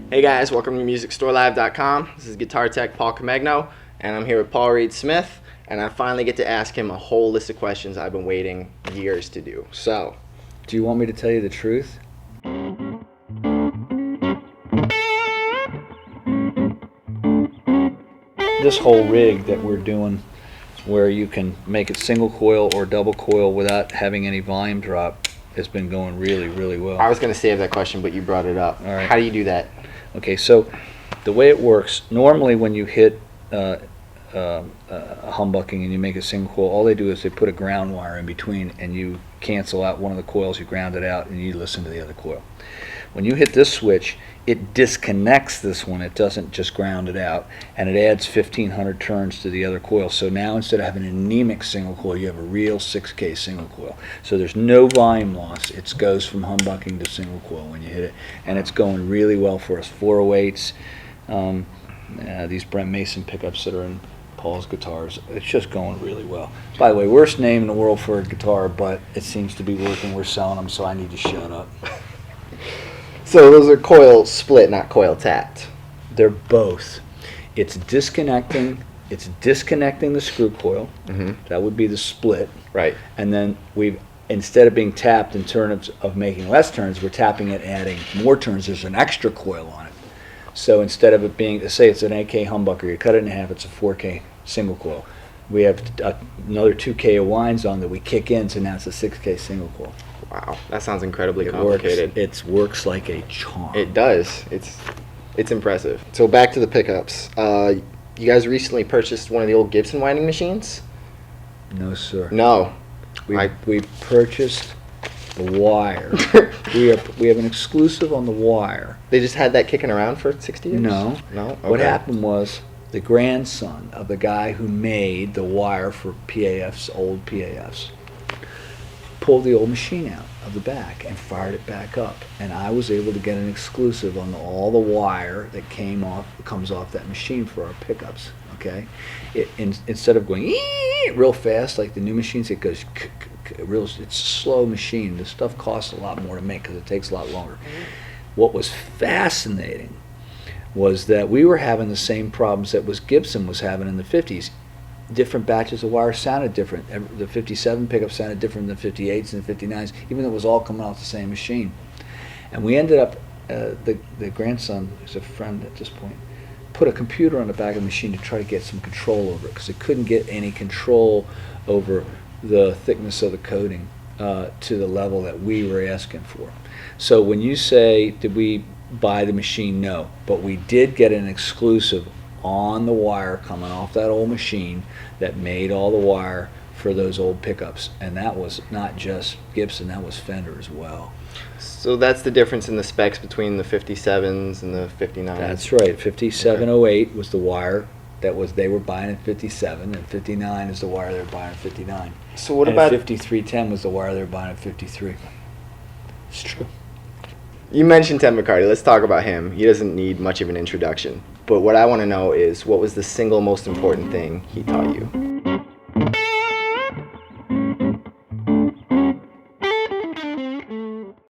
Hey guys, welcome to MusicStoreLive.com. This is guitar tech Paul Comegno, and I'm here with Paul Reed Smith, and I finally get to ask him a whole list of questions I've been waiting years to do. So, do you want me to tell you the truth? This whole rig that we're doing, where you can make it single coil or double coil without having any volume drop, has been going really, really well. I was going to save that question, but you brought it up. All right. How do you do that? Okay, so the way it works, normally when you hit humbucking and you make a single coil, all they do is they put a ground wire in between and you cancel out one of the coils, you ground it out, and you listen to the other coil. When you hit this switch, it disconnects this one. It doesn't just ground it out, and it adds 1,500 turns to the other coil. So now instead of having an anemic single coil, you have a real 6K single coil. So there's no volume loss. It goes from humbucking to single coil when you hit it, and it's going really well for us. 408s, these Brent Mason pickups that are in Paul's guitars, it's just going really well. By the way, worst name in the world for a guitar, but it seems to be working. We're selling them, so I need to shut up. So those are coil split, not coil tapped. They're both. It's disconnecting the screw coil. Mm-hmm. That would be the split. Right. And then instead of being tapped in terms of making less turns, we're tapping it, adding more turns. There's an extra coil on it. So instead of it being, say it's an 8K humbucker, you cut it in half, it's a 4K single coil. We have another 2K of winds on that we kick in, so now it's a 6K single coil. Wow, that sounds incredibly complicated. It works like a charm. It does. It's impressive. So back to the pickups. You guys recently purchased one of the old Gibson winding machines? No, sir. No. We purchased the wire. we have an exclusive on the wire. They just had that kicking around for 60 years? No. No? Okay. What happened was the grandson of the guy who made the wire for PAF's, old PAFs, pulled the old machine out of the back and fired it back up, and I was able to get an exclusive on all the wire that comes off that machine for our pickups. Okay, instead of going real fast like the new machines, it goes it's a slow machine. The stuff costs a lot more to make because it takes a lot longer. What was fascinating was that we were having the same problems that Gibson was having in the 50s. Different batches of wire sounded different. The 57 pickup sounded different than the 58s and the 59s, even though it was all coming off the same machine. And we ended up, the grandson, who's a friend at this point, put a computer on the back of the machine to try to get some control over it, because it couldn't get any control over the thickness of the coating to the level that we were asking for. So when you say, did we buy the machine? No, but we did get an exclusive on the wire coming off that old machine that made all the wire for those old pickups, and that was not just Gibson, that was Fender as well. So that's the difference in the specs between the 57s and the 59s? That's right. 5708 was the wire they were buying at 57, and 59 is the wire they were buying at 59. So what about 5310 was the wire they were buying at 53. It's true. You mentioned Ted McCarty. Let's talk about him. He doesn't need much of an introduction. But what I want to know is, what was the single most important thing he taught you?